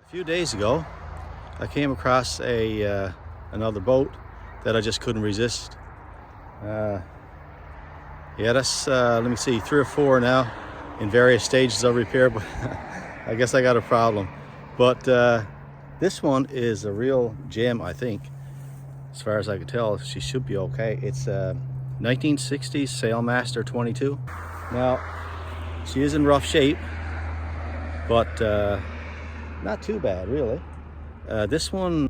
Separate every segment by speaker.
Speaker 1: A few days ago, I came across another boat that I just couldn't resist. Yeah, that's let me see, 3 or 4 now in various stages of repair, but I guess I got a problem. But this one is a real gem, I think. As far as I can tell, she should be okay. It's a 1960s Sailmaster 22. Now, she is in rough shape, but not too bad, really. This one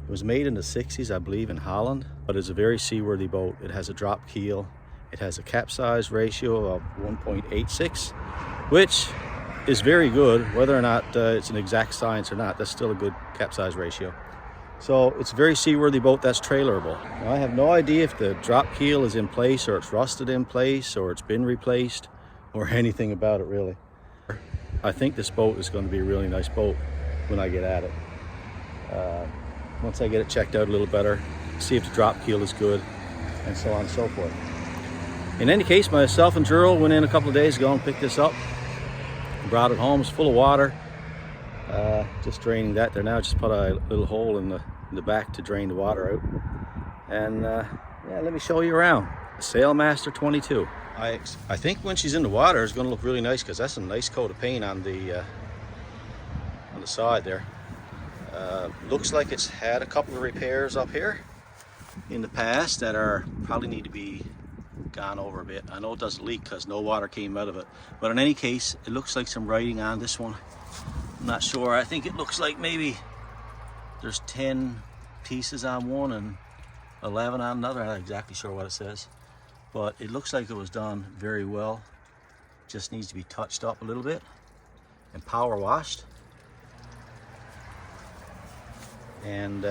Speaker 1: was made in the 60s, I believe, in Holland, but it's a very seaworthy boat. It has a drop keel. It has a capsize ratio of 1.86, which is very good. Whether or not it's an exact science or not, that's still a good capsize ratio. So it's a very seaworthy boat that's trailerable. Now, I have no idea if the drop keel is in place, or it's rusted in place, or it's been replaced, or anything about it, really. I think this boat is going to be a really nice boat when I get at it. Once I get it checked out a little better, see if the drop keel is good, and so on and so forth. In any case, myself and Gerald went in a couple of days ago and picked this up, brought it home. It's full of water, just draining that there now. Just put a little hole in the back to drain the water out. And yeah, let me show you around. The Sailmaster 22. I think when she's in the water, it's going to look really nice, because that's a nice coat of paint on the side there. Looks like it's had a couple of repairs up here in the past that are probably need to be gone over a bit. I know it doesn't leak because no water came out of it, but in any case, it looks like some writing on this one. I'm not sure. I think it looks like maybe there's 10 pieces on one and 11 on another. I'm not exactly sure what it says, but it looks like it was done very well. Just needs to be touched up a little bit and power washed. And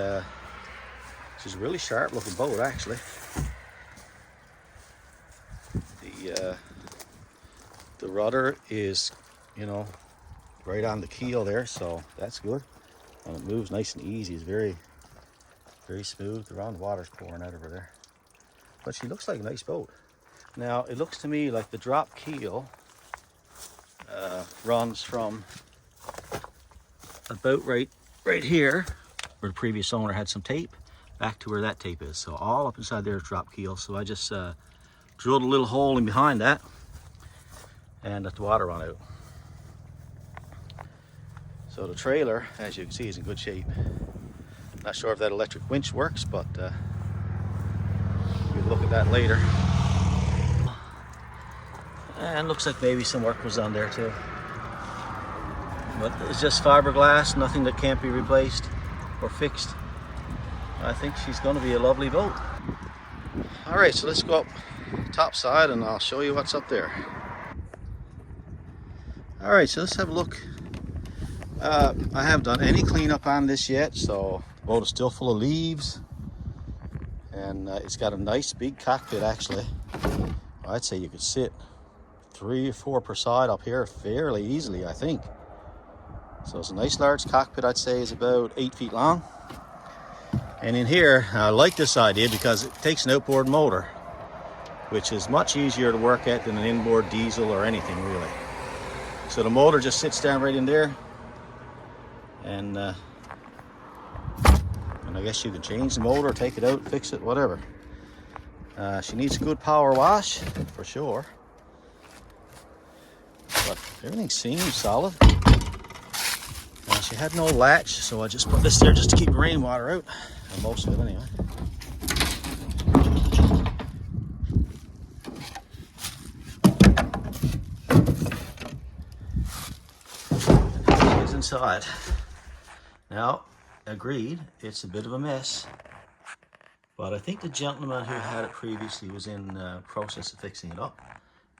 Speaker 1: she's a really sharp looking boat, actually. The rudder is, you know, right on the keel there, so that's good. And it moves nice and easy. It's very, very smooth. The round water's pouring out over there. But she looks like a nice boat. Now, it looks to me like the drop keel runs from about right here, where the previous owner had some tape, back to where that tape is. So all up inside there is drop keel. So I just drilled a little hole in behind that and let the water run out. So the trailer, as you can see, is in good shape. Not sure if that electric winch works, but we'll look at that later. And looks like maybe some work was done there too. But it's just fiberglass, nothing that can't be replaced or fixed. I think she's going to be a lovely boat. All right, so let's go up top side and I'll show you what's up there. All right, so let's have a look. I haven't done any cleanup on this yet, so the boat is still full of leaves, and it's got a nice big cockpit. Actually, I'd say you could sit 3 or 4 per side up here fairly easily, I think. So it's a nice large cockpit. I'd say is about 8 feet long. And in here, I like this idea because it takes an outboard motor, which is much easier to work at than an inboard diesel or anything, really. So the motor just sits down right in there, and I guess you can change the motor, take it out, fix it, whatever. She needs a good power wash, for sure. But everything seems solid. She had no latch, so I just put this there just to keep the rainwater out. Or most of it, anyway. And she's inside. Now, agreed, it's a bit of a mess. But I think the gentleman who had it previously was in the process of fixing it up.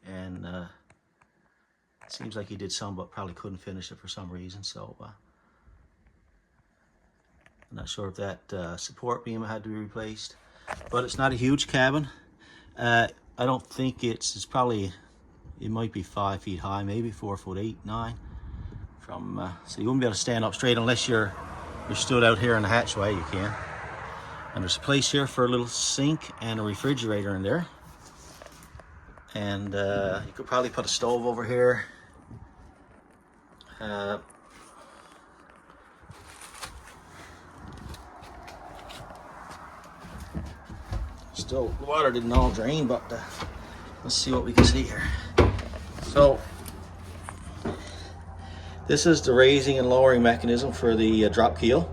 Speaker 1: And it seems like he did some, but probably couldn't finish it for some reason. So I'm not sure if that support beam had to be replaced, but it's not a huge cabin. I don't think it's probably, it might be 5 feet high, maybe 4'8", 9. From so you wouldn't be able to stand up straight unless you're stood out here in the hatchway. You can. And there's a place here for a little sink and a refrigerator in there. And you could probably put a stove over here. still, the water didn't all drain, but let's see what we can see here. So this is the raising and lowering mechanism for the drop keel.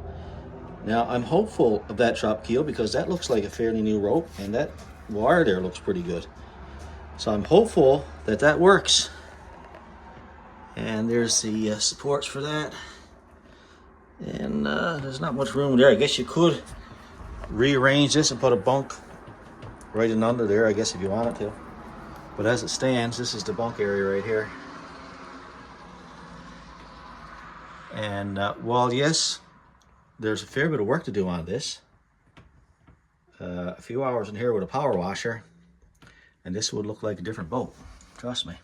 Speaker 1: Now I'm hopeful of that drop keel because that looks like a fairly new rope, and that wire there looks pretty good. So I'm hopeful that that works. And there's the supports for that. And there's not much room there. I guess you could rearrange this and put a bunk right in under there, I guess, if you wanted to. But as it stands, this is the bunk area right here. And well, yes, there's a fair bit of work to do on this. A few hours in here with a power washer, and this would look like a different boat, trust me.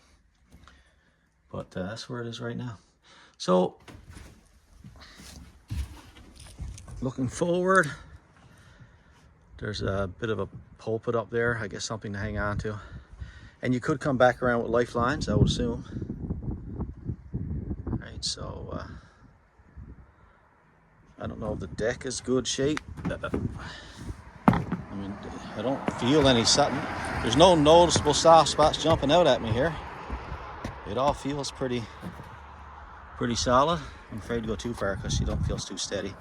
Speaker 1: But that's where it is right now. So, looking forward, there's a bit of a pulpit up there, I guess something to hang on to. And you could come back around with lifelines, I would assume. Right, so I don't know if the deck is good shape. I mean, I don't feel any something. There's no noticeable soft spots jumping out at me here. It all feels pretty solid. I'm afraid to go too far because you don't feel too steady.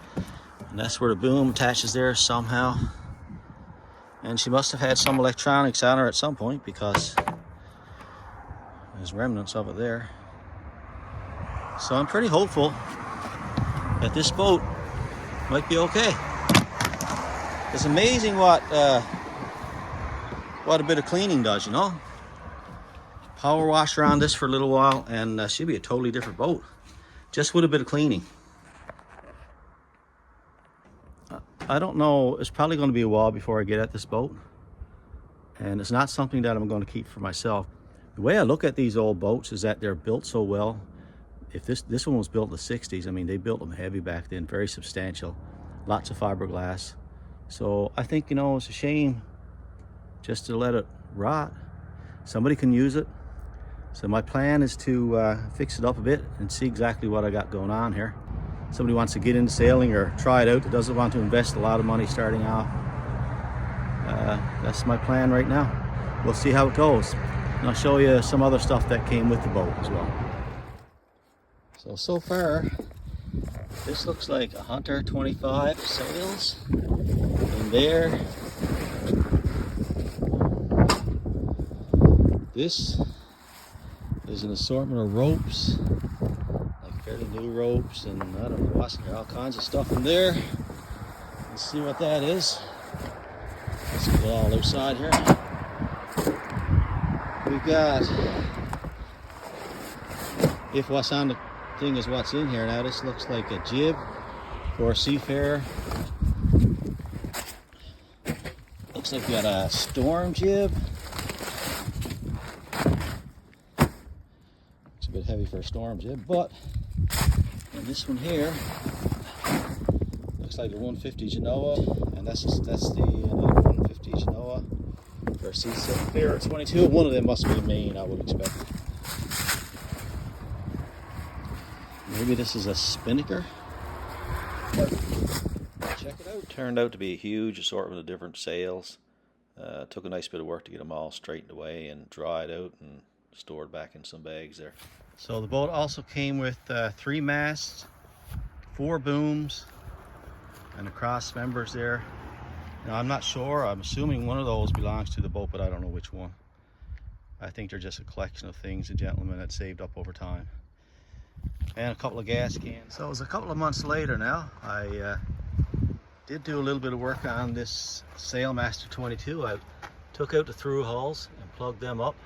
Speaker 1: And that's where the boom attaches there somehow. And she must have had some electronics on her at some point because there's remnants of it there. So I'm pretty hopeful that this boat might be okay. It's amazing what a bit of cleaning does, you know. Power washer on this for a little while and she'll be a totally different boat. Just with a bit of cleaning. I don't know, it's probably going to be a while before I get at this boat. And it's not something that I'm going to keep for myself. The way I look at these old boats is that they're built so well. If this one was built in the 60s, I mean, they built them heavy back then, very substantial. Lots of fiberglass. So I think, you know, it's a shame just to let it rot. Somebody can use it. So my plan is to fix it up a bit and see exactly what I got going on here. Somebody wants to get into sailing or try it out that doesn't want to invest a lot of money starting off. That's my plan right now. We'll see how it goes. And I'll show you some other stuff that came with the boat as well. So far, this looks like a Hunter 25 sails. And there, this is an assortment of ropes, like fairly new ropes, and I don't know what's there, all kinds of stuff in there. Let's see what that is. Let's get it all outside here. We've got, if what's on the thing is what's in here now, this looks like a jib for a seafarer. Looks like we got a storm jib. It's a bit heavy for a storm jib, but and this one here looks like a 150 Genoa, and that's the another 150 Genoa for a seafarer 22. One of them must be main, I would expect. Maybe this is a spinnaker. Check it out. Turned out to be a huge assortment of different sails. Took a nice bit of work to get them all straightened away and dried out and stored back in some bags there. So the boat also came with 3 masts, 4 booms, and the cross members there. Now I'm not sure. I'm assuming one of those belongs to the boat, but I don't know which one. I think they're just a collection of things the gentleman had saved up over time. And a couple of gas cans. So it was a couple of months later now. I did do a little bit of work on this Sailmaster 22. I took out the through hulls and plugged them up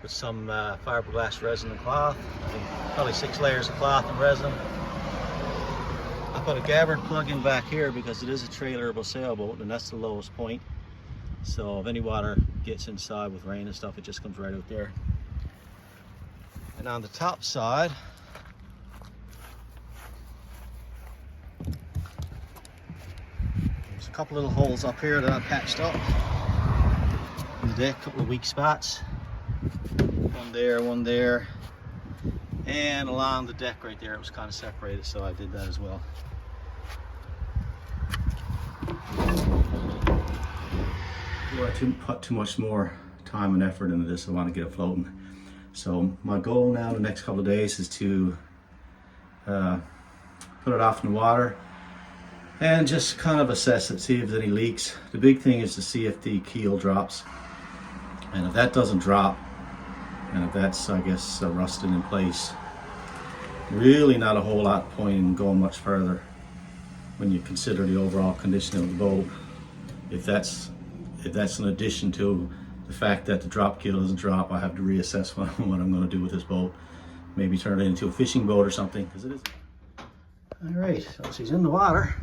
Speaker 1: with some fiberglass resin and cloth. I think probably 6 layers of cloth and resin. I put a Gabbard plug in back here because it is a trailerable sailboat and that's the lowest point. So if any water gets inside with rain and stuff, it just comes right out there. And on the top side, there's a couple little holes up here that I patched up in the deck, a couple of weak spots. One there, and along the deck right there, it was kind of separated, so I did that as well. Before I put too much more time and effort into this, I want to get it floating. So my goal now in the next couple of days is to put it off in the water and just kind of assess it, see if there's any leaks. The big thing is to see if the keel drops, and if that doesn't drop, and if that's, I guess, rusted in place, really not a whole lot point in going much further when you consider the overall condition of the boat. If that's an addition to the fact that the drop keel doesn't drop, I have to reassess what I'm going to do with this boat. Maybe turn it into a fishing boat or something, because it is. All right, so she's in the water.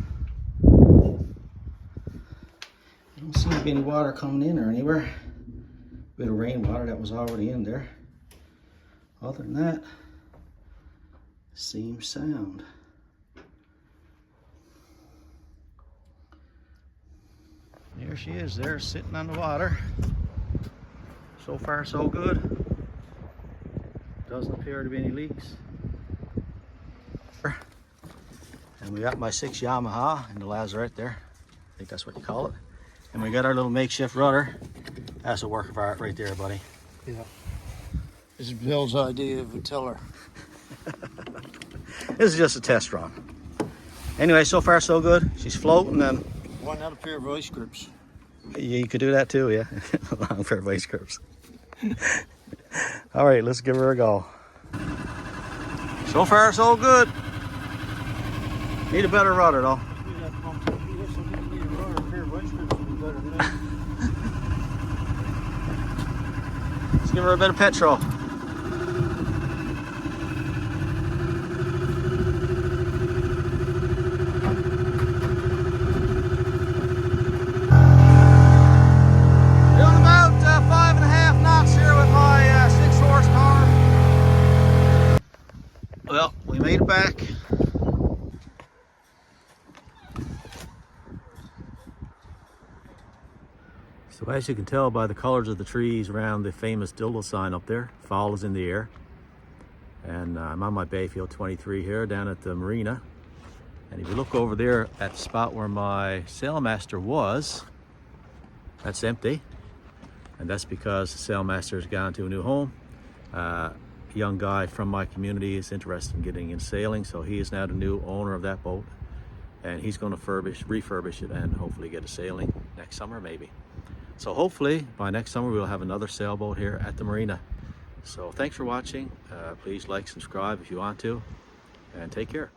Speaker 1: Don't seem to be any water coming in or anywhere. Bit of rainwater that was already in there. Other than that, seems sound. There she is there, sitting on the water. So far so good. Doesn't appear to be any leaks. And we got my 6 Yamaha in the lazarette there. I think that's what you call it. And we got our little makeshift rudder. That's a work of art right there, buddy.
Speaker 2: Yeah. This is Bill's idea of a tiller.
Speaker 1: This is just a test run. Anyway, so far so good. She's floating and...
Speaker 2: Why not a pair of ice grips?
Speaker 1: Yeah, you could do that too, yeah. A long pair of ice grips. All right, let's give her a go. So far so good. Need a better rudder though. Let's give her a bit of petrol. Doing about 5.5 knots here with my 6 horsepower. Well, we made it back. So as you can tell by the colors of the trees around the famous dildo sign up there, fall is in the air. And I'm on my Bayfield 23 here down at the marina. And if you look over there at the spot where my Sailmaster was, that's empty. And that's because the Sailmaster has gone to a new home. A young guy from my community is interested in getting in sailing, so he is now the new owner of that boat. And he's going to refurbish it and hopefully get a sailing next summer maybe. So hopefully by next summer we'll have another sailboat here at the marina. So thanks for watching. Please like, subscribe if you want to, and take care.